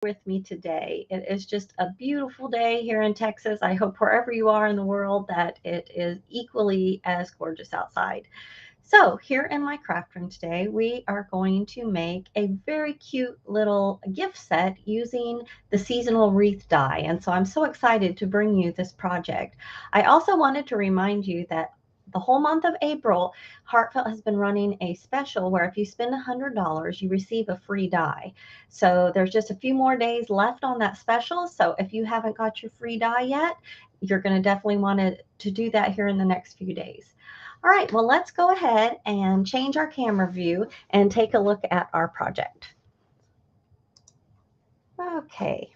with me today. It is just a beautiful day here in Texas. I hope wherever you are in the world that it is equally as gorgeous outside. So, here in my craft room today, we are going to make a very cute little gift set using the seasonal wreath die. And so I'm so excited to bring you this project. I also wanted to remind you that the whole month of April, Heartfelt has been running a special where if you spend $100, you receive a free die. So there's just a few more days left on that special. So if you haven't got your free die yet, you're going to definitely want to do that here in the next few days. All right, well, let's go ahead and change our camera view and take a look at our project. Okay,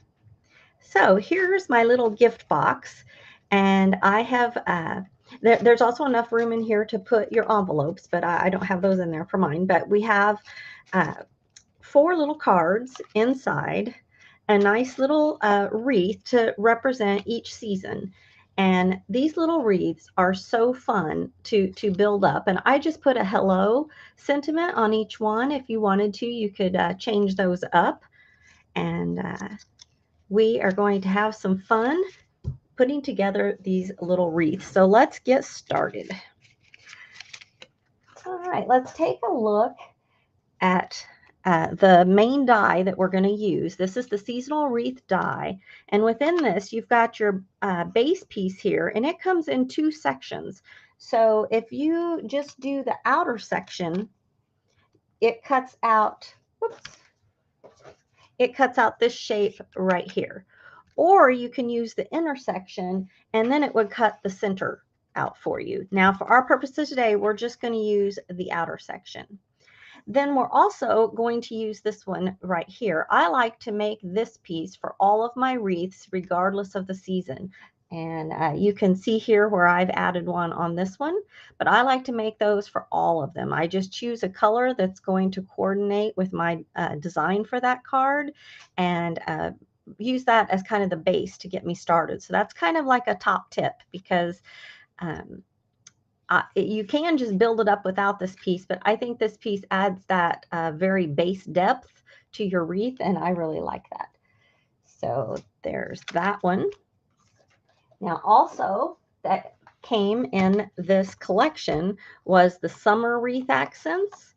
so here's my little gift box, and I have, there's also enough room in here to put your envelopes, but I don't have those in there for mine, but we have uh, 4 little cards inside, a nice little wreath to represent each season. And these little wreaths are so fun to build up. And I just put a hello sentiment on each one. If you wanted to, you could change those up. And we are going to have some fun putting together these little wreaths. So let's get started. All right, let's take a look at the main die that we're going to use. This is the seasonal wreath die. And within this, you've got your base piece here, and it comes in 2 sections. So if you just do the outer section, it cuts out, whoops, it cuts out this shape right here. Or you can use the intersection, and then it would cut the center out for you. Now, for our purposes today, we're just going to use the outer section. Then we're also going to use this one right here. I like to make this piece for all of my wreaths, regardless of the season. And you can see here where I've added one on this one, but I like to make those for all of them. I just choose a color that's going to coordinate with my design for that card and use that as kind of the base to get me started. So that's kind of like a top tip because um, you can just build it up without this piece, but I think this piece adds that very base depth to your wreath, and I really like that. So there's that one. Now also that came in this collection was the summer wreath accents,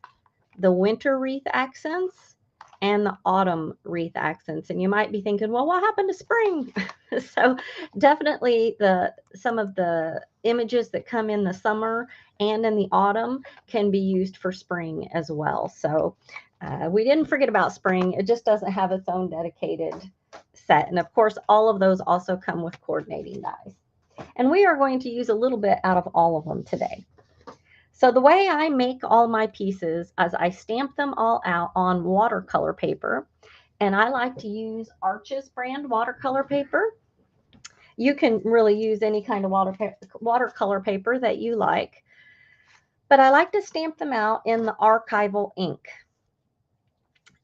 the winter wreath accents, and the autumn wreath accents. And you might be thinking, well, what happened to spring? So definitely some of the images that come in the summer and in the autumn can be used for spring as well. So we didn't forget about spring. It just doesn't have its own dedicated set. And of course, all of those also come with coordinating dies. And we are going to use a little bit out of all of them today. So the way I make all my pieces is I stamp them all out on watercolor paper. And I like to use Arches brand watercolor paper. You can really use any kind of watercolor paper that you like. But I like to stamp them out in the archival ink.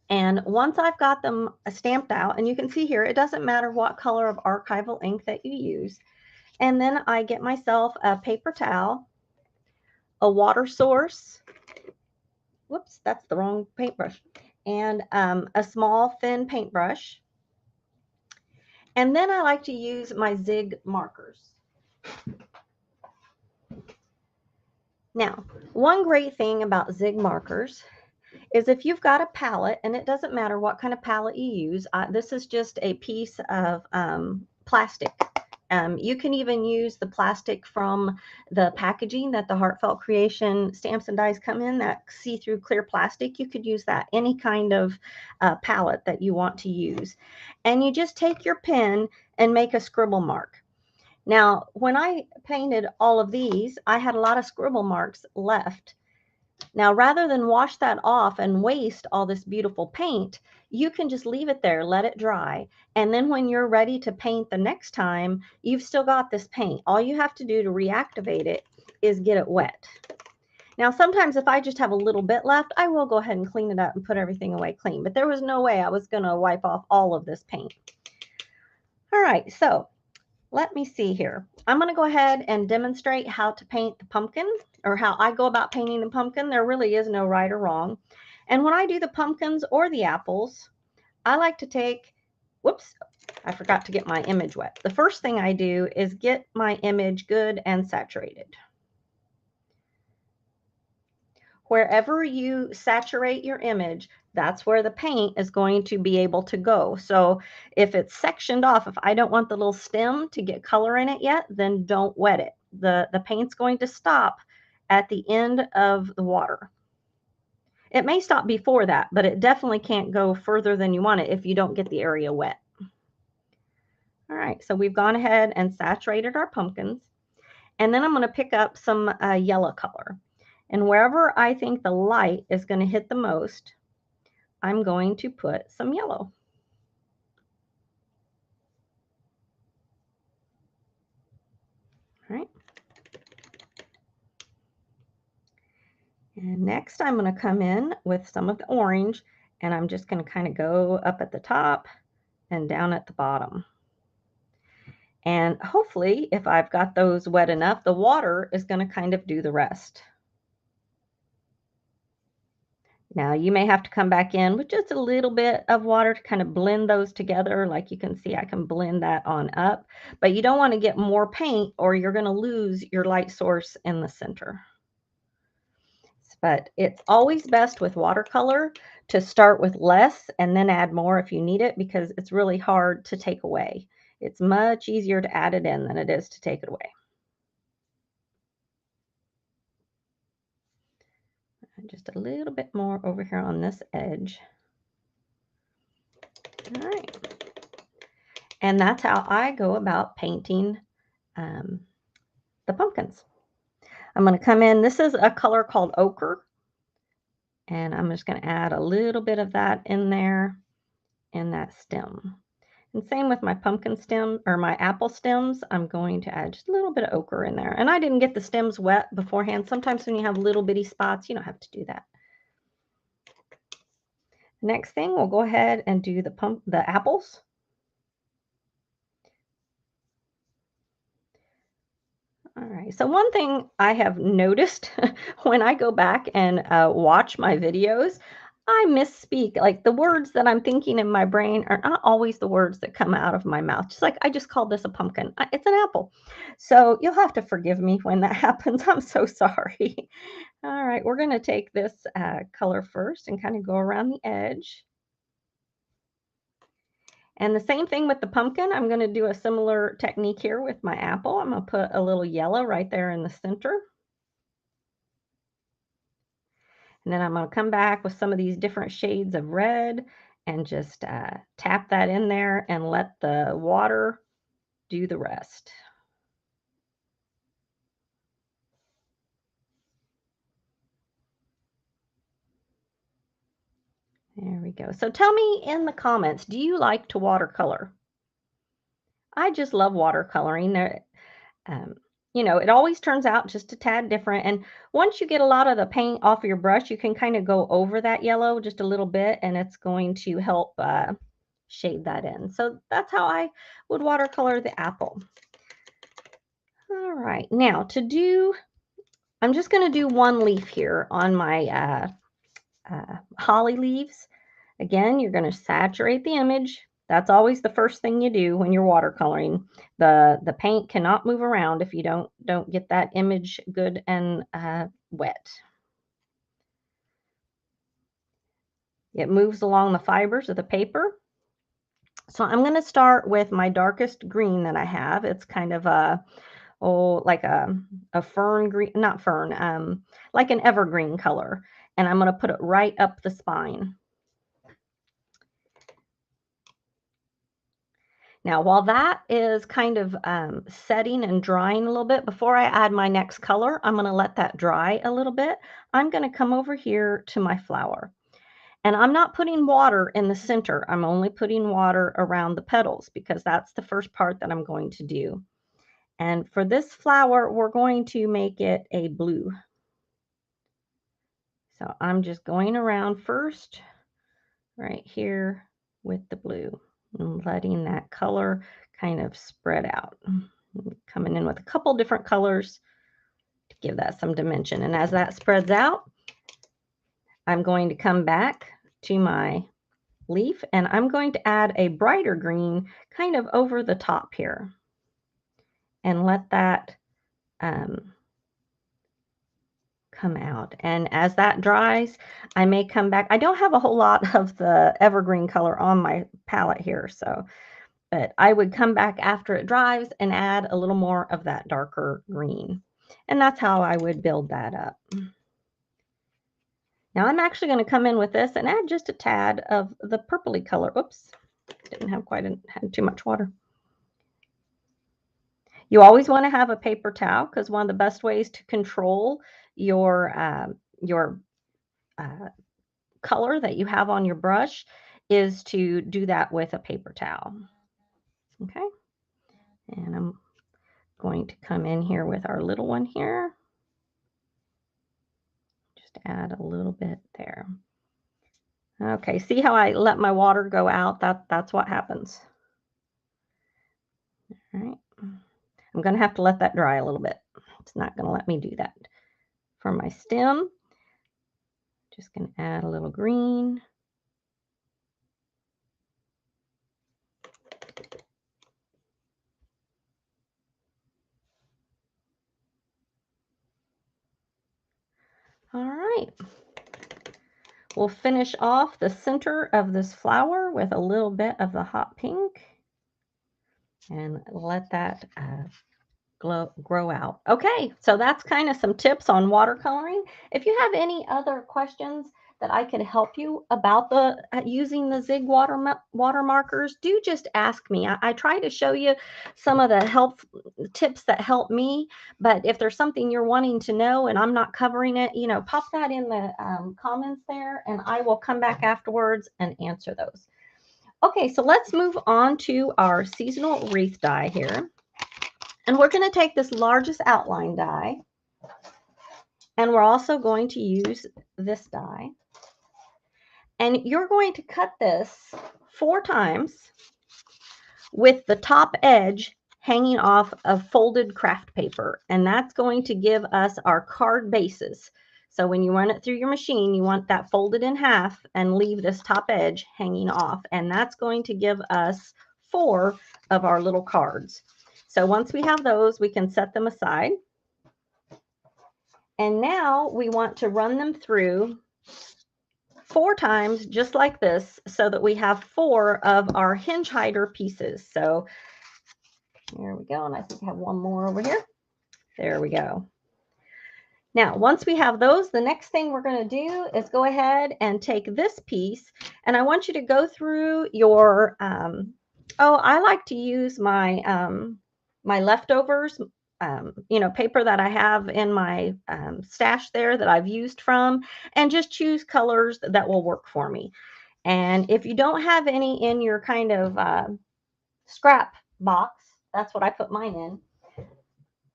And once I've got them stamped out, and you can see here, it doesn't matter what color of archival ink that you use. And then I get myself a paper towel, a water source. Whoops, that's the wrong paintbrush. And a small thin paintbrush. And then I like to use my zig markers. Now, one great thing about zig markers is if you've got a palette, and it doesn't matter what kind of palette you use, this is just a piece of plastic. You can even use the plastic from the packaging that the Heartfelt Creation stamps and dies come in, that see-through clear plastic. You could use that, any kind of palette that you want to use. And you just take your pen and make a scribble mark. Now, when I painted all of these, I had a lot of scribble marks left. Now, rather than wash that off and waste all this beautiful paint, you can just leave it there, let it dry. And then when you're ready to paint the next time, you've still got this paint. All you have to do to reactivate it is get it wet. Now, sometimes if I just have a little bit left, I will go ahead and clean it up and put everything away clean. But there was no way I was going to wipe off all of this paint. All right, so let me see here. I'm going to go ahead and demonstrate how to paint the pumpkin, or how I go about painting the pumpkin. There really is no right or wrong. And when I do the pumpkins or the apples, I like to take whoops, I forgot to get my image wet. The first thing I do is get my image good and saturated. Wherever you saturate your image, that's where the paint is going to be able to go. So if it's sectioned off, if I don't want the little stem to get color in it yet, then don't wet it. The paint's going to stop at the end of the water. It may stop before that, but it definitely can't go further than you want it if you don't get the area wet. All right, so we've gone ahead and saturated our pumpkins. And then I'm going to pick up some yellow color. And wherever I think the light is going to hit the most, I'm going to put some yellow. All right. And next I'm going to come in with some of the orange, and I'm just going to kind of go up at the top and down at the bottom. And hopefully, if I've got those wet enough, the water is going to kind of do the rest. Now you may have to come back in with just a little bit of water to kind of blend those together. Like you can see, I can blend that on up, but you don't want to get more paint or you're going to lose your light source in the center. But it's always best with watercolor to start with less and then add more if you need it, because it's really hard to take away. It's much easier to add it in than it is to take it away. Just a little bit more over here on this edge. All right. And that's how I go about painting the pumpkins. I'm going to come in. This is a color called ochre. And I'm just going to add a little bit of that in there in that stem. And same with my pumpkin stem or my apple stems. I'm going to add just a little bit of ochre in there. And I didn't get the stems wet beforehand. Sometimes when you have little bitty spots, you don't have to do that. Next thing, we'll go ahead and do the apples. All right. So one thing I have noticed when I go back and watch my videos, I misspeak. Like the words that I'm thinking in my brain are not always the words that come out of my mouth. Just like I just called this a pumpkin. It's an apple. So you'll have to forgive me when that happens. I'm so sorry. All right. We're going to take this color first and kind of go around the edge. And the same thing with the pumpkin. I'm going to do a similar technique here with my apple. I'm going to put a little yellow right there in the center. And then I'm going to come back with some of these different shades of red and just tap that in there and let the water do the rest. There we go. So tell me in the comments, do you like to watercolor? I just love watercoloring. You know, it always turns out just a tad different. And once you get a lot of the paint off your brush, you can kind of go over that yellow just a little bit, and it's going to help shade that in. So that's how I would watercolor the apple. All right, now I'm just going to do one leaf here on my holly leaves. Again, you're going to saturate the image. That's always the first thing you do when you're watercoloring. The paint cannot move around if you don't get that image good and wet. It moves along the fibers of the paper. So I'm going to start with my darkest green that I have. It's kind of like a fern green, not fern, like an evergreen color. And I'm going to put it right up the spine. Now, while that is kind of setting and drying a little bit, before I add my next color, I'm going to let that dry a little bit. I'm going to come over here to my flower. And I'm not putting water in the center. I'm only putting water around the petals because that's the first part that I'm going to do. And for this flower, we're going to make it a blue. So I'm just going around first right here with the blue and letting that color kind of spread out. Coming in with a couple different colors to give that some dimension. And as that spreads out, I'm going to come back to my leaf, and I'm going to add a brighter green kind of over the top here and let that come out. And as that dries, I may come back. I don't have a whole lot of the evergreen color on my palette here, so, but I would come back after it dries and add a little more of that darker green. And that's how I would build that up. Now I'm actually going to come in with this and add just a tad of the purpley color. Oops, didn't have had too much water. You always want to have a paper towel because one of the best ways to control your color that you have on your brush is to do that with a paper towel. Okay, and I'm going to come in here with our little one here. Just add a little bit there. Okay, see how I let my water go out? That's what happens. All right. I'm going to have to let that dry a little bit. It's not going to let me do that. For my stem, just going to add a little green. All right. We'll finish off the center of this flower with a little bit of the hot pink and let that grow out. Okay, so that's kind of some tips on watercoloring. If you have any other questions that I could help you about the using the Zig water markers, do just ask me. I try to show you some of the tips that help me, but if there's something you're wanting to know and I'm not covering it, you know, pop that in the comments there and I will come back afterwards and answer those. Okay, so let's move on to our seasonal wreath die here. And we're going to take this largest outline die, and we're also going to use this die. And you're going to cut this 4 times with the top edge hanging off of folded craft paper. And that's going to give us our card bases. So when you run it through your machine, you want that folded in half and leave this top edge hanging off. And that's going to give us 4 of our little cards. So once we have those, we can set them aside. And now we want to run them through 4 times, just like this, so that we have 4 of our hinge hider pieces. So here we go. And I think I have one more over here. There we go. Now, once we have those, the next thing we're going to do is go ahead and take this piece. And I want you to go through your, I like to use my, my leftovers, you know, paper that I have in my stash there that I've used from, and just choose colors that will work for me. And if you don't have any in your kind of scrap box, that's what I put mine in.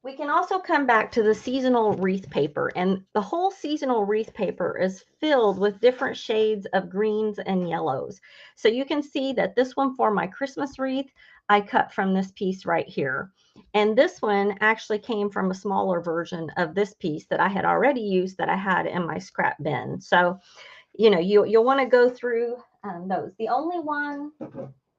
We can also come back to the seasonal wreath paper, and the whole seasonal wreath paper is filled with different shades of greens and yellows. So you can see that this one for my Christmas wreath, I cut from this piece right here. And this one actually came from a smaller version of this piece that I had already used that I had in my scrap bin. So, you know, you'll want to go through those. The only one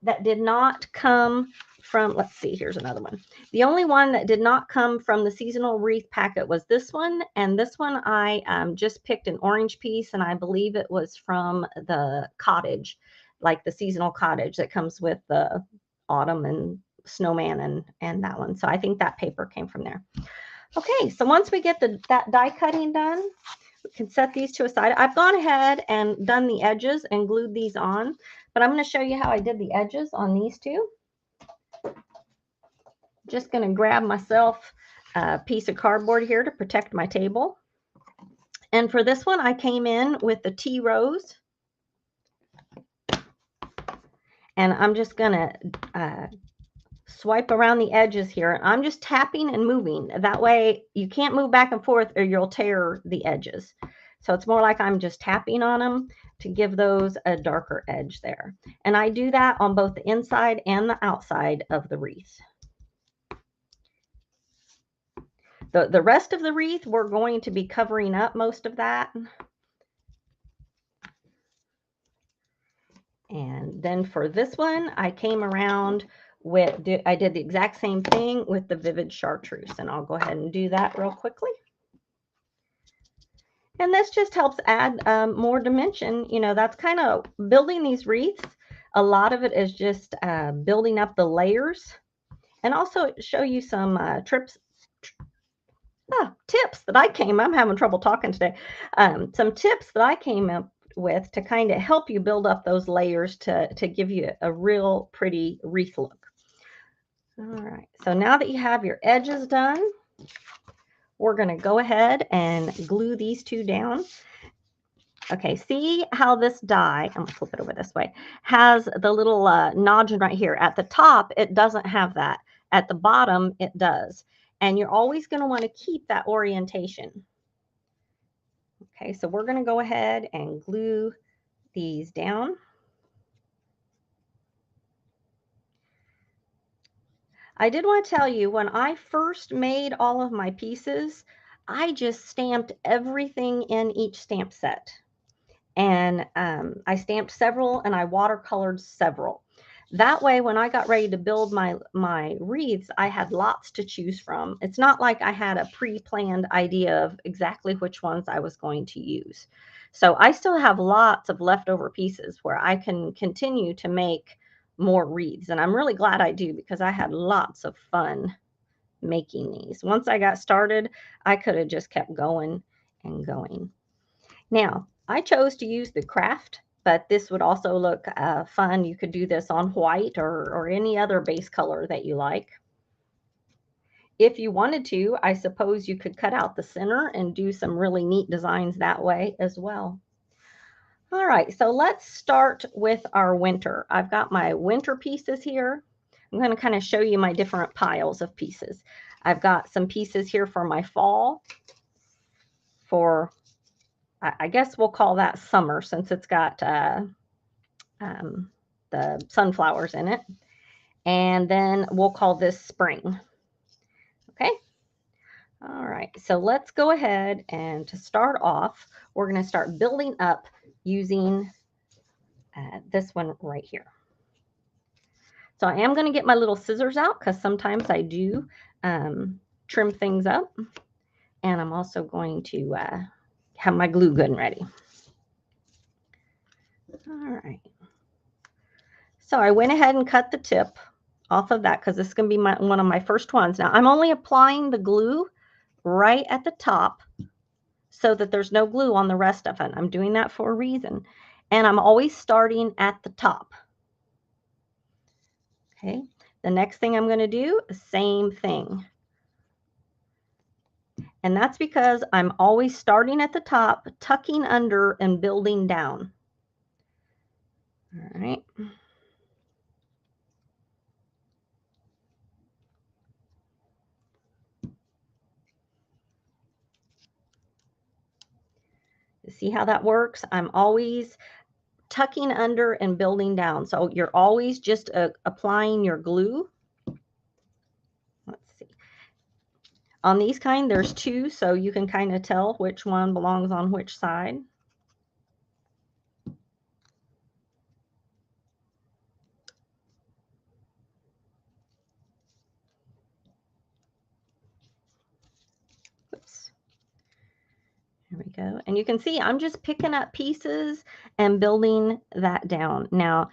that did not come from, let's see, here's another one. The only one that did not come from the seasonal wreath packet was this one. And this one I just picked an orange piece, and I believe it was from the cottage, like the seasonal cottage that comes with the autumn and snowman and that one. So I think that paper came from there. Okay, so once we get that die cutting done, we can set these to a side. I've gone ahead and done the edges and glued these on, but I'm going to show you how I did the edges on these two. Just going to grab myself a piece of cardboard here to protect my table. And for this one, I came in with the T rose. And I'm just going to swipe around the edges here. I'm just tapping and moving. That way you can't move back and forth or you'll tear the edges. So it's more like I'm just tapping on them to give those a darker edge there. And I do that on both the inside and the outside of the wreath. The rest of the wreath, we're going to be covering up most of that. And then for this one, I came around with, I did the exact same thing with the Vivid Chartreuse, and I'll go ahead and do that real quickly. And this just helps add more dimension. You know, that's kind of building these wreaths. A lot of it is just building up the layers, and also show you some tips that I'm having trouble talking today. Some tips that I came up with to kind of help you build up those layers to give you a real pretty wreath look. All right, so now that you have your edges done, we're going to go ahead and glue these two down. Okay, see how this die, I'm going to flip it over this way, has the little nodule right here. At the top, it doesn't have that. At the bottom, it does. And you're always going to want to keep that orientation. Okay, so we're going to go ahead and glue these down. I did want to tell you, when I first made all of my pieces, I just stamped everything in each stamp set. And I stamped several and I watercolored several. That way, when I got ready to build my wreaths, I had lots to choose from. It's not like I had a pre-planned idea of exactly which ones I was going to use. So I still have lots of leftover pieces where I can continue to make more wreaths. And I'm really glad I do, because I had lots of fun making these. Once I got started, I could have just kept going and going. Now, I chose to use the craft, but this would also look fun. You could do this on white or any other base color that you like. If you wanted to, I suppose you could cut out the center and do some really neat designs that way as well. All right, so let's start with our winter. I've got my winter pieces here. I'm going to kind of show you my different piles of pieces. I've got some pieces here for my fall, for I guess we'll call that summer, since it's got the sunflowers in it. And then we'll call this spring. Okay. All right. So let's go ahead, and to start off, we're going to start building up using this one right here. So I am going to get my little scissors out, because sometimes I do trim things up. And I'm also going to have my glue gun ready. All right. So I went ahead and cut the tip off of that, because this is going to be one of my first ones. Now I'm only applying the glue right at the top so that there's no glue on the rest of it. I'm doing that for a reason. And I'm always starting at the top. Okay. The next thing I'm going to do, same thing. And that's because I'm always starting at the top, tucking under and building down. All right. See how that works? I'm always tucking under and building down. So you're always just applying your glue. Let's see. On these kind, there's two, so you can kind of tell which one belongs on which side. Oops. There we go. And you can see I'm just picking up pieces and building that down. Now,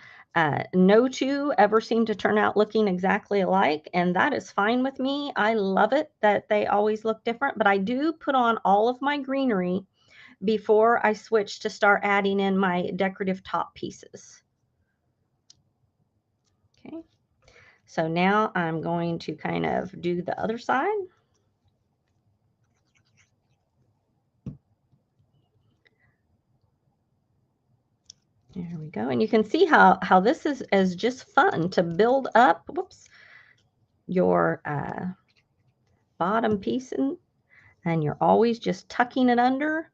no two ever seem to turn out looking exactly alike, and that is fine with me. I love it that they always look different, but I do put on all of my greenery before I switch to start adding in my decorative top pieces. Okay. So now I'm going to kind of do the other side. There we go. And you can see how this is just fun to build up, whoops, your bottom piece in, and you're always just tucking it under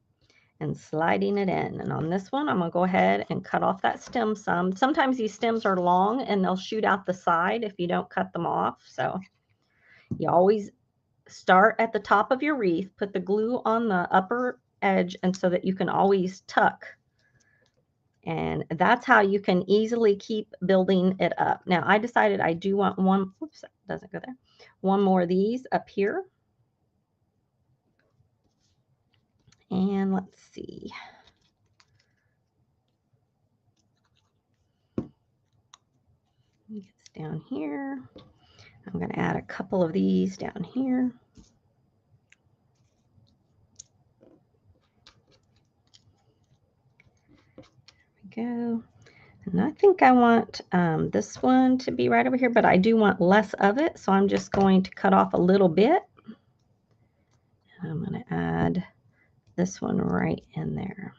and sliding it in. And on this one, I'm going to go ahead and cut off that stem some. Sometimes these stems are long and they'll shoot out the side if you don't cut them off. So you always start at the top of your wreath, put the glue on the upper edge, and so that you can always tuck And that's how you can easily keep building it up. Now, I decided I do want one, oops, doesn't go there, one more of these up here. And let's see. It's down here. I'm going to add a couple of these down here. There we go. And I think I want this one to be right over here, but I do want less of it. So I'm just going to cut off a little bit. I'm going to add this one right in there.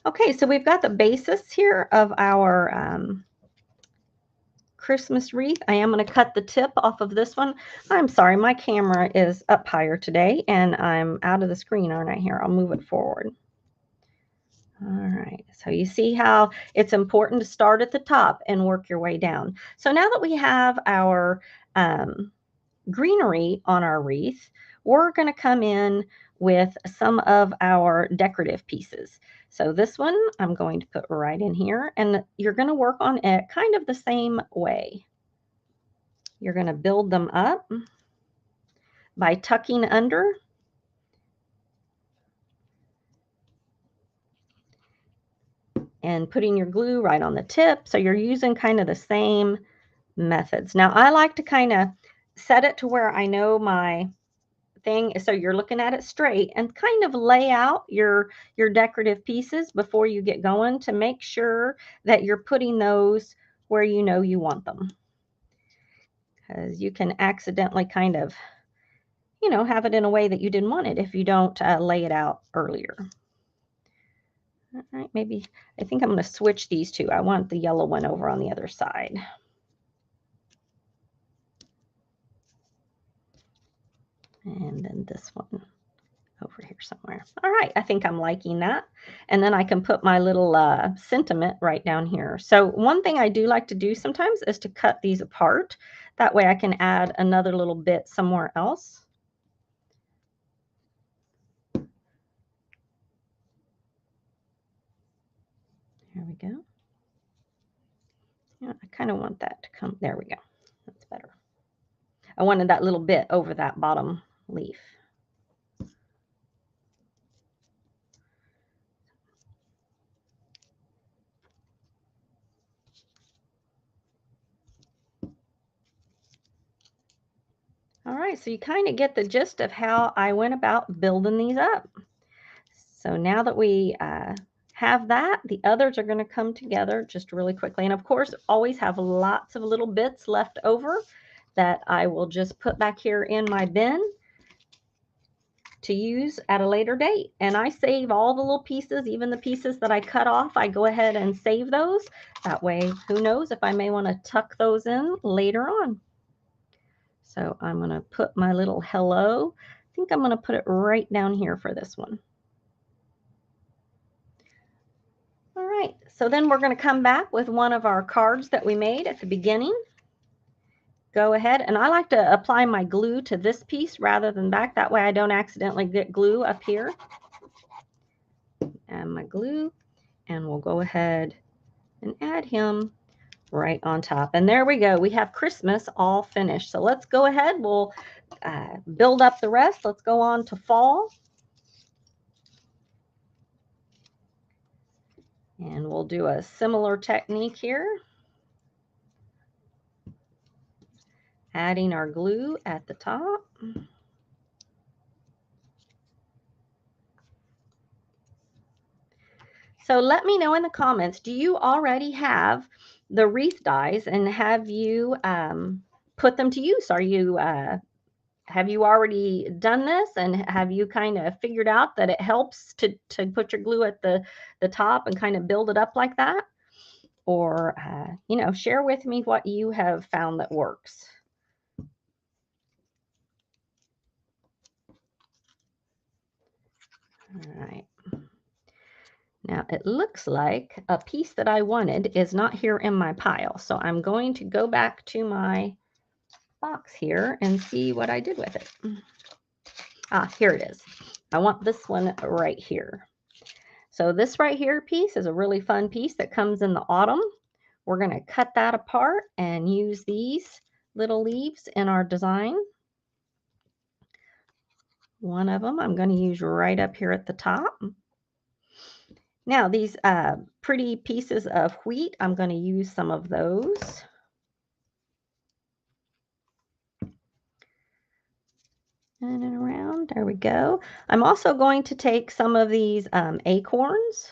Okay, so we've got the basis here of our Christmas wreath. I am going to cut the tip off of this one. I'm sorry, my camera is up higher today, and I'm out of the screen, aren't I, here? I'll move it forward. All right, so you see how it's important to start at the top and work your way down. So now that we have our greenery on our wreath, we're going to come in with some of our decorative pieces. So this one I'm going to put right in here, and you're going to work on it kind of the same way. You're going to build them up by tucking under and putting your glue right on the tip. So you're using kind of the same methods. Now I like to kind of set it to where I know my thing is, so you're looking at it straight, and kind of lay out your decorative pieces before you get going to make sure that you're putting those where you know you want them, because you can accidentally kind of, you know, have it in a way that you didn't want it if you don't lay it out earlier. All right, maybe I think I'm going to switch these two. I want the yellow one over on the other side. And then this one over here somewhere. All right, I think I'm liking that. And then I can put my little sentiment right down here. So one thing I do like to do sometimes is to cut these apart. That way I can add another little bit somewhere else. There we go. Yeah, I kind of want that to come. There we go. That's better. I wanted that little bit over that bottom leaf. All right, so you kind of get the gist of how I went about building these up. So now that we have that, the others are going to come together just really quickly. And of course, always have lots of little bits left over that I will just put back here in my bin to use at a later date. And I save all the little pieces, even the pieces that I cut off, I go ahead and save those. That way, who knows if I may want to tuck those in later on. So I'm going to put my little hello. I think I'm going to put it right down here for this one. All right, so then we're going to come back with one of our cards that we made at the beginning. Go ahead, and I like to apply my glue to this piece rather than back. That way I don't accidentally get glue up here. Add my glue, and we'll go ahead and add him right on top. And there we go. We have Christmas all finished. So let's go ahead. We'll build up the rest. Let's go on to fall. And we'll do a similar technique here. Adding our glue at the top. So let me know in the comments, do you already have the wreath dies, and have you put them to use? Are you have you already done this, and have you kind of figured out that it helps to put your glue at the top and kind of build it up like that? Or you know, share with me what you have found that works. All right. Now it looks like a piece that I wanted is not here in my pile. So I'm going to go back to my box here and see what I did with it. Ah, here it is. I want this one right here. So this right here piece is a really fun piece that comes in the autumn. We're going to cut that apart and use these little leaves in our design. One of them I'm going to use right up here at the top. Now these pretty pieces of wheat, I'm going to use some of those. And around, there we go. I'm also going to take some of these acorns,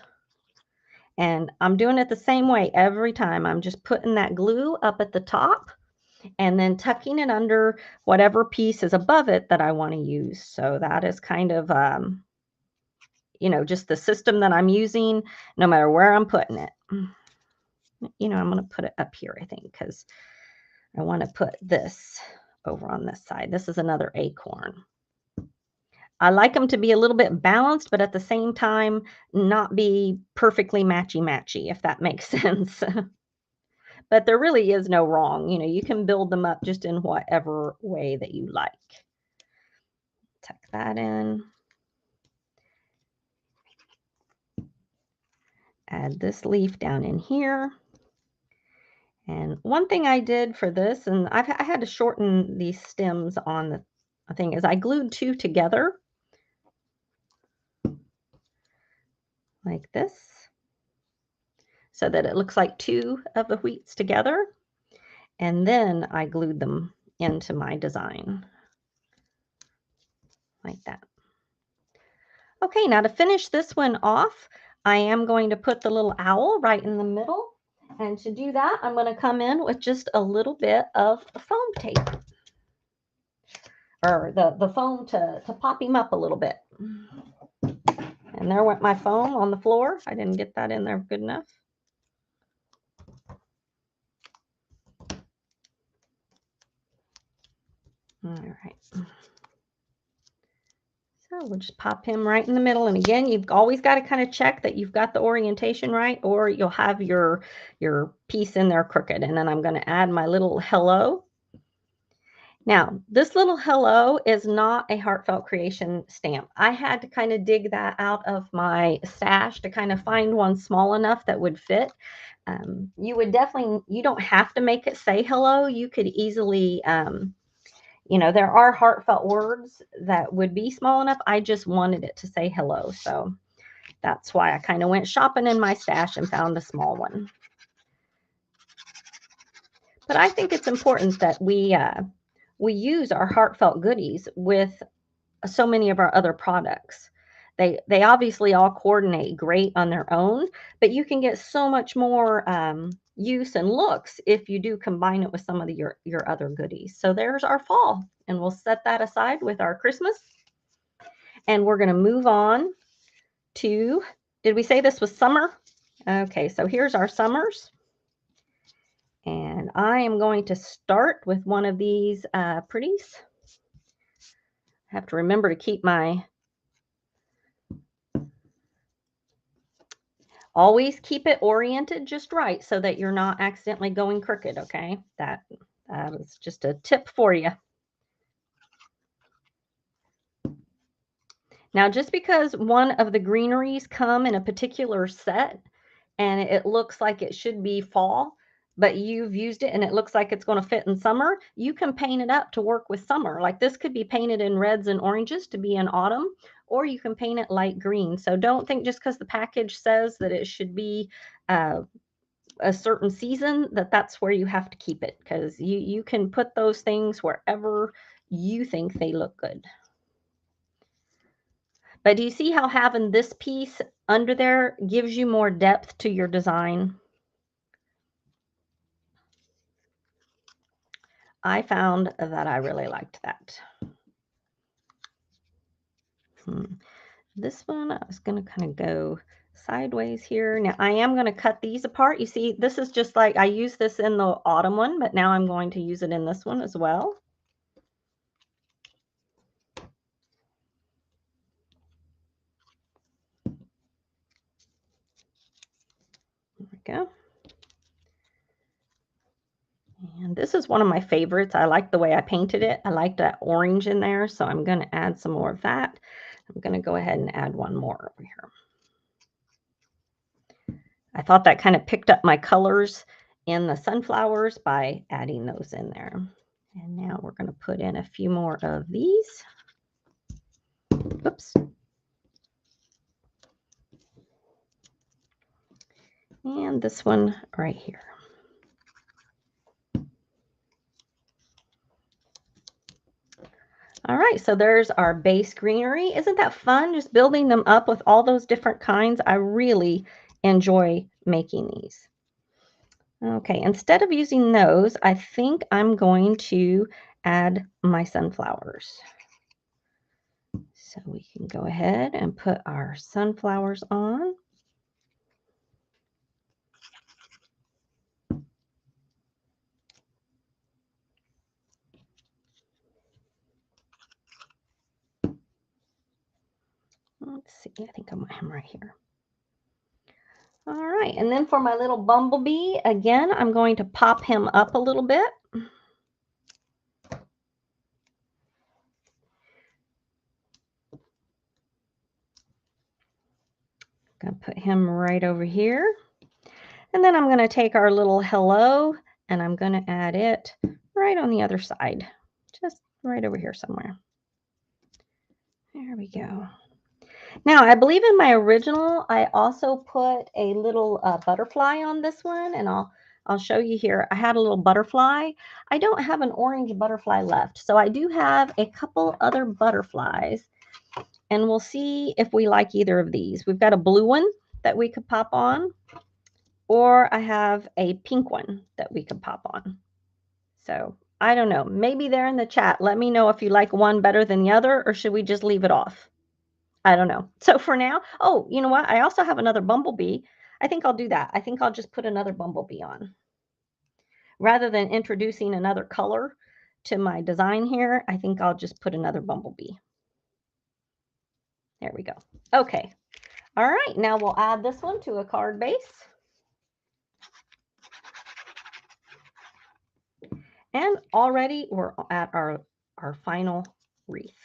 and I'm doing it the same way every time. I'm just putting that glue up at the top and then tucking it under whatever piece is above it that I want to use. So that is kind of, just the system that I'm using, no matter where I'm putting it. I'm going to put it up here, I think, because I want to put this over on this side. This is another acorn. I like them to be a little bit balanced, but at the same time, not be perfectly matchy-matchy, if that makes sense. But there really is no wrong. You can build them up just in whatever way that you like. Tuck that in. Add this leaf down in here. And one thing I did for this, and I had to shorten these stems on the thing, is I glued two together like this so that it looks like two of the wheats together. And then I glued them into my design like that. Okay, now to finish this one off, I am going to put the little owl right in the middle. And to do that, I'm going to come in with just a little bit of foam tape, or the foam to pop him up a little bit. And there went my foam on the floor. I didn't get that in there good enough. All right. So we'll just pop him right in the middle. And again, you've always got to kind of check that you've got the orientation right, or you'll have your piece in there crooked. And then I'm going to add my little hello. Now, this little hello is not a Heartfelt Creation stamp. I had to kind of dig that out of my stash to kind of find one small enough that would fit. You don't have to make it say hello. You could easily, there are heartfelt words that would be small enough. I just wanted it to say hello. So that's why I kind of went shopping in my stash and found a small one. But I think it's important that we use our heartfelt goodies with so many of our other products. They obviously all coordinate great on their own, but you can get so much more use and looks if you do combine it with some of your other goodies. So there's our fall, and we'll set that aside with our Christmas. And we're going to move on to, did we say this was summer? Okay, so here's our summers. And I am going to start with one of these pretties. I have to remember to keep always keep it oriented just right so that you're not accidentally going crooked, okay? That is just a tip for you. Now, just because one of the greeneries come in a particular set and it looks like it should be fall, but you've used it and it looks like it's going to fit in summer, you can paint it up to work with summer. Like this could be painted in reds and oranges to be in autumn, or you can paint it light green. So don't think just because the package says that it should be a certain season that's where you have to keep it, because you can put those things wherever you think they look good. But do you see how having this piece under there gives you more depth to your design? I found that I really liked that. This one, I was going to kind of go sideways here. Now I am going to cut these apart. You see, this is just like I used this in the autumn one, but now I'm going to use it in this one as well. There we go. And this is one of my favorites. I like the way I painted it. I like that orange in there, so I'm going to add some more of that. I'm going to go ahead and add one more over here. I thought that kind of picked up my colors in the sunflowers by adding those in there. And now we're going to put in a few more of these. Oops. And this one right here. All right, so there's our base greenery. Isn't that fun, just building them up with all those different kinds? I really enjoy making these. Okay, instead of using those, I think I'm going to add my sunflowers. So we can go ahead and put our sunflowers on. Let's see, I think I want him right here. All right, and then for my little bumblebee, again, I'm going to pop him up a little bit. Gonna put him right over here. And then I'm gonna take our little hello and I'm gonna add it right on the other side, just right over here somewhere. There we go. Now, I believe in my original, I also put a little butterfly on this one, and I'll show you here. I had a little butterfly. I don't have an orange butterfly left, so I do have a couple other butterflies, and we'll see if we like either of these. We've got a blue one that we could pop on, or I have a pink one that we could pop on. So I don't know. Maybe they're in the chat. Let me know if you like one better than the other, or should we just leave it off? I don't know. So for now, oh, you know what? I also have another bumblebee. I think I'll do that. I think I'll just put another bumblebee on. Rather than introducing another color to my design here, I think I'll just put another bumblebee. There we go. Okay. All right. Now we'll add this one to a card base. And already we're at our final wreath.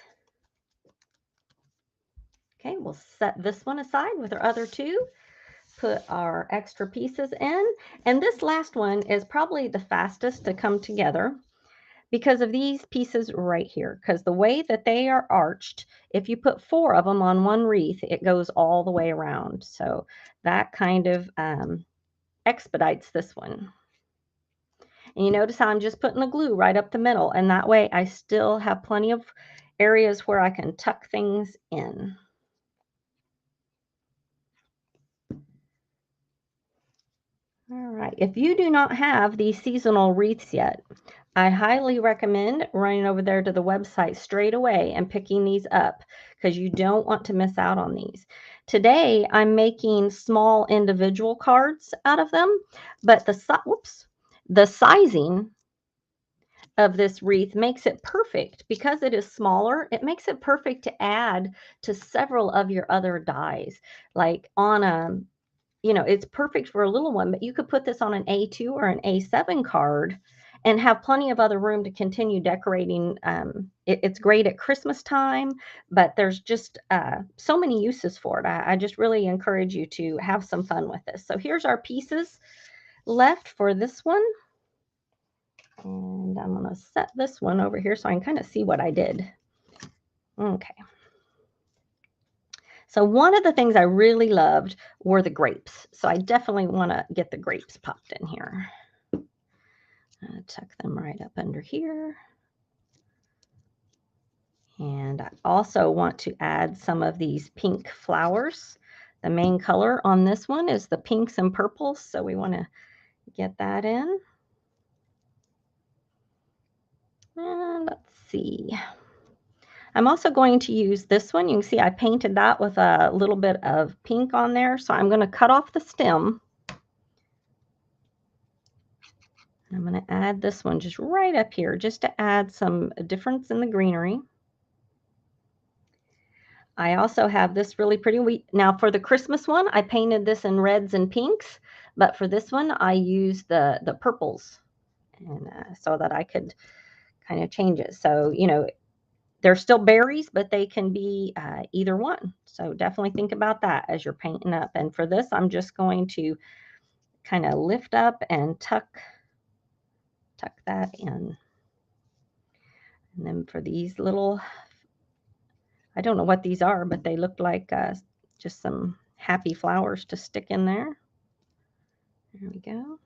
Okay, we'll set this one aside with our other two, put our extra pieces in. And this last one is probably the fastest to come together because of these pieces right here. Because the way that they are arched, if you put 4 of them on one wreath, it goes all the way around. So that kind of expedites this one. And you notice how I'm just putting the glue right up the middle, and that way I still have plenty of areas where I can tuck things in. All right, if you do not have these seasonal wreaths yet, I highly recommend running over there to the website straight away and picking these up because you don't want to miss out on these. Today, I'm making small individual cards out of them, but the sizing of this wreath makes it perfect because it is smaller. It makes it perfect to add to several of your other dies, like on a it's perfect for a little one, but you could put this on an A2 or an A7 card and have plenty of other room to continue decorating. It's great at Christmas time, but there's just so many uses for it. I just really encourage you to have some fun with this. So here's our pieces left for this one. And I'm going to set this one over here so I can kind of see what I did. Okay. So one of the things I really loved were the grapes. So I definitely want to get the grapes popped in here. Tuck them right up under here. And I also want to add some of these pink flowers. The main color on this one is the pinks and purples, so we want to get that in. And let's see. I'm also going to use this one. You can see I painted that with a little bit of pink on there. So I'm going to cut off the stem. I'm going to add this one just right up here just to add some difference in the greenery. I also have this really pretty. Now for the Christmas one, I painted this in reds and pinks, but for this one, I used the purples, and so that I could kind of change it. So, they're still berries, but they can be either one. So definitely think about that as you're painting up. And for this, I'm just going to kind of lift up and tuck that in. And then for these little, I don't know what these are, but they look like just some happy flowers to stick in there. There we go.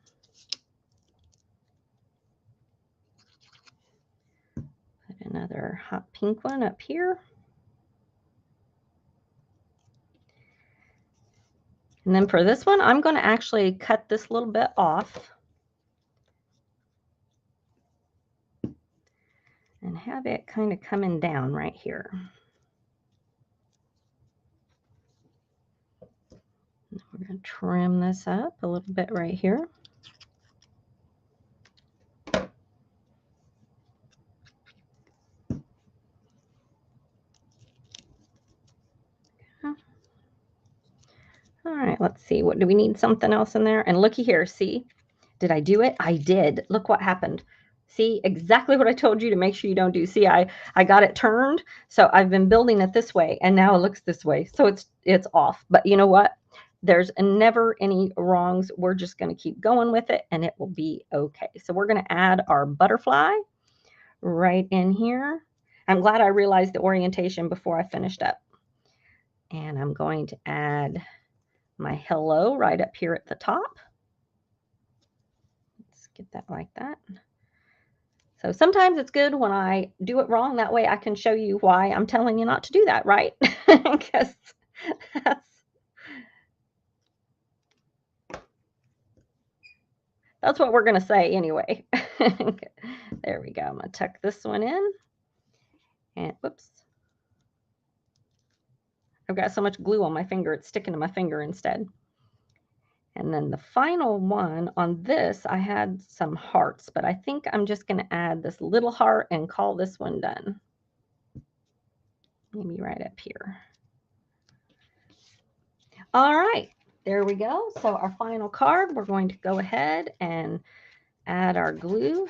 Put another hot pink one up here. And then for this one, I'm going to actually cut this little bit off and have it kind of coming down right here. We're going to trim this up a little bit right here. All right, let's see. What do we need? Something else in there? And looky here. See, did I do it? I did. Look what happened. See, exactly what I told you to make sure you don't do. See, I got it turned. So I've been building it this way, and now it looks this way. So it's off. But you know what? There's never any wrongs. We're just going to keep going with it, and it will be okay. So we're going to add our butterfly right in here. I'm glad I realized the orientation before I finished up. And I'm going to add my hello right up here at the top. Let's get that like that. So sometimes it's good when I do it wrong. That way I can show you why I'm telling you not to do that, right? Because that's what we're going to say anyway. There we go. I'm going to tuck this one in. And whoops. I've got so much glue on my finger, it's sticking to my finger instead. And then the final one on this, I had some hearts, but I think I'm just going to add this little heart and call this one done. Maybe right up here. All right, there we go. So our final card, we're going to go ahead and add our glue.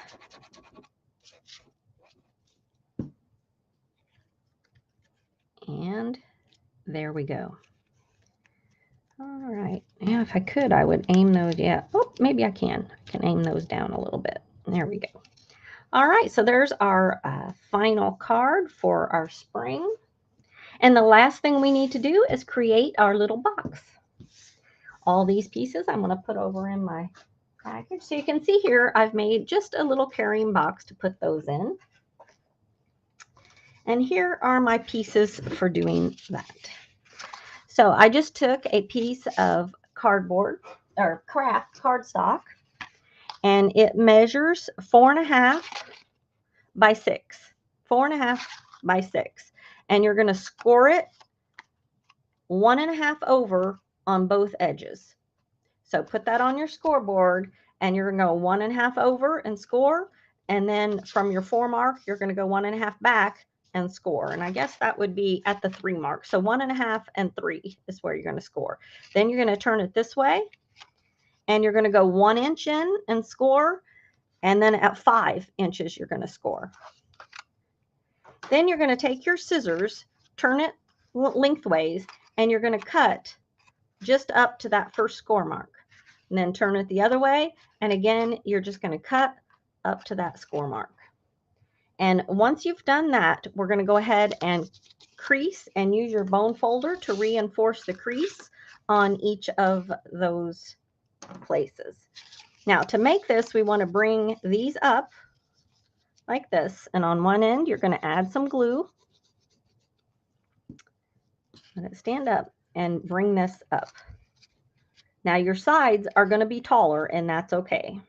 And there we go. All right, now if I could, I would aim those. Yeah, oh, maybe I can aim those down a little bit. There we go. All right, so there's our final card for our spring. And the last thing we need to do is create our little box. All these pieces I'm going to put over in my package. So you can see here, I've made just a little carrying box to put those in. And here are my pieces for doing that. So I just took a piece of cardboard or craft cardstock, and it measures 4.5 by 6. 4.5 by 6. And you're going to score it 1.5 over on both edges. So put that on your scoreboard, and you're going to go 1.5 over and score. And then from your 4 mark, you're going to go 1.5 back and score. And I guess that would be at the 3 mark. So 1.5 and 3 is where you're going to score. Then you're going to turn it this way, and you're going to go 1 inch in and score. And then at 5 inches, you're going to score. Then you're going to take your scissors, turn it lengthways, and you're going to cut just up to that first score mark. And then turn it the other way. And again, you're just going to cut up to that score mark. And once you've done that, we're going to go ahead and crease and use your bone folder to reinforce the crease on each of those places. Now, to make this, we want to bring these up like this. And on one end, you're going to add some glue. Let it stand up and bring this up. Now, your sides are going to be taller, and that's okay.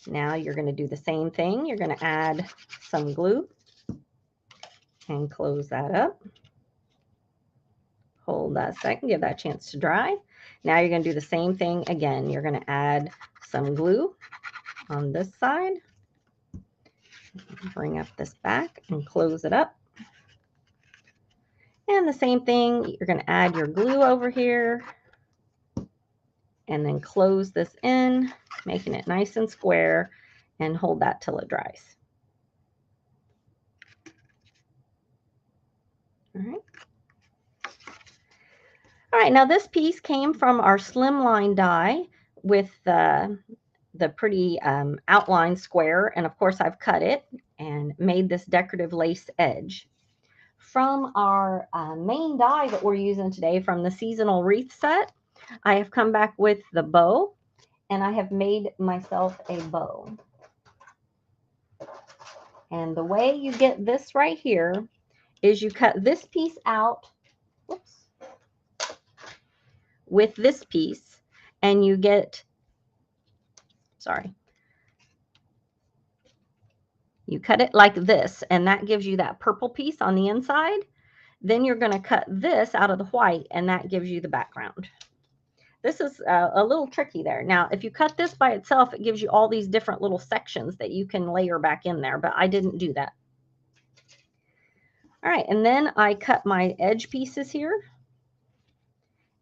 Now you're going to do the same thing. You're going to add some glue and close that up. Hold that a second, give that a chance to dry. Now you're going to do the same thing again. You're going to add some glue on this side. Bring up this back and close it up. And the same thing, you're going to add your glue over here and then close this in, making it nice and square, and hold that till it dries. All right. All right, now this piece came from our slimline die with the pretty outline square, and of course I've cut it and made this decorative lace edge. From our main die that we're using today from the seasonal wreath set, I have come back with the bow, and I have made myself a bow. And the way you get this right here is you cut this piece out, whoops, with this piece, and you get, sorry, you cut it like this, and that gives you that purple piece on the inside. Then you're going to cut this out of the white, and that gives you the background. This is a little tricky there. Now, if you cut this by itself, it gives you all these different little sections that you can layer back in there, but I didn't do that. All right, and then I cut my edge pieces here,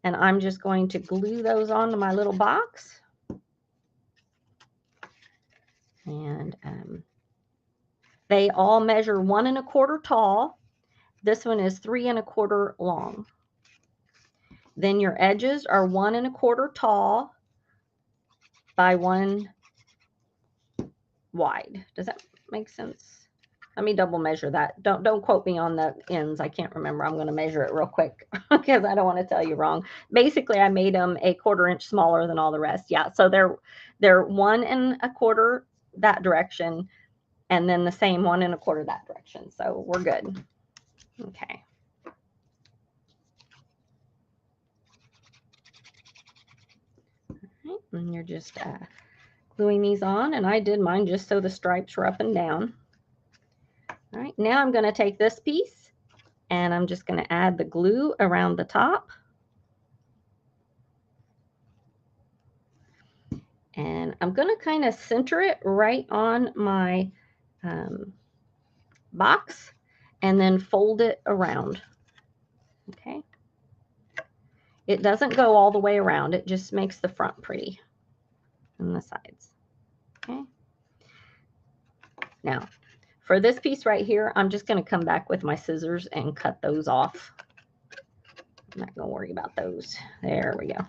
and I'm just going to glue those onto my little box. And they all measure 1 1/4 tall. This one is 3 1/4 long. Then your edges are 1 1/4 tall by 1 wide. Does that make sense? Let me double measure that. Don't quote me on the ends. I can't remember. I'm going to measure it real quick because I don't want to tell you wrong. Basically, I made them 1/4 inch smaller than all the rest. Yeah, so they're 1 1/4 that direction, and then the same 1 1/4 that direction. So we're good. Okay. All right, and you're just gluing these on, and I did mine just so the stripes were up and down. All right, now I'm going to take this piece and I'm just going to add the glue around the top. And I'm going to kind of center it right on my box and then fold it around. Okay. It doesn't go all the way around. It just makes the front pretty and the sides. Okay. Now, for this piece right here, I'm just going to come back with my scissors and cut those off. I'm not going to worry about those. There we go.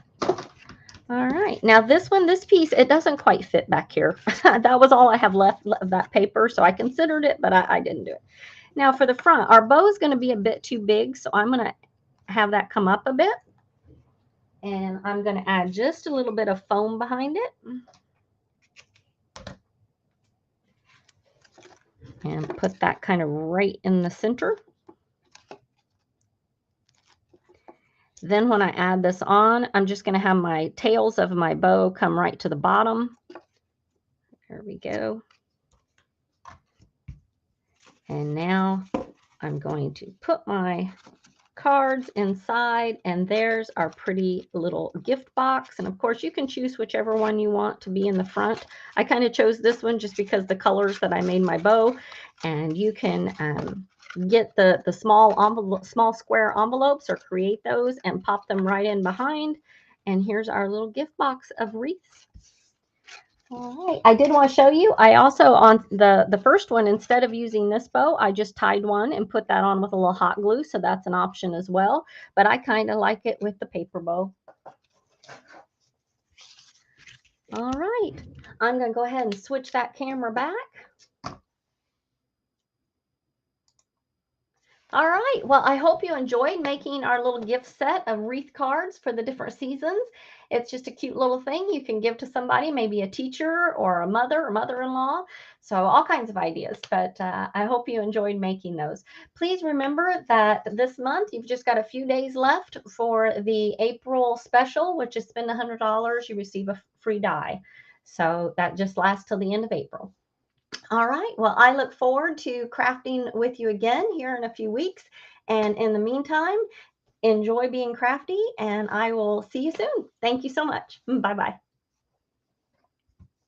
All right. Now this one, this piece, it doesn't quite fit back here. That was all I have left of that paper, so I considered it, but I didn't do it. Now for the front, our bow is going to be a bit too big, so I'm going to have that come up a bit. And I'm going to add just a little bit of foam behind it. And put that kind of right in the center. Then when I add this on, I'm just going to have my tails of my bow come right to the bottom. There we go. And now I'm going to put my cards inside, and there's our pretty little gift box. And of course you can choose whichever one you want to be in the front. I kind of chose this one just because the colors that I made my bow, and you can get the small square envelopes or create those and pop them right in behind. And here's our little gift box of wreaths. All right, I did want to show you. I also, on the first one, instead of using this bow, I just tied one and put that on with a little hot glue. So that's an option as well. But I kind of like it with the paper bow. All right, I'm going to go ahead and switch that camera back. All right, well, I hope you enjoyed making our little gift set of wreath cards for the different seasons. It's just a cute little thing you can give to somebody, maybe a teacher or a mother or mother-in-law. So all kinds of ideas, but I hope you enjoyed making those. Please remember that this month, you've just got a few days left for the April special, which is spend $100, you receive a free die. So that just lasts till the end of April. All right. Well, I look forward to crafting with you again here in a few weeks. And in the meantime, enjoy being crafty, and I will see you soon. Thank you so much. Bye-bye.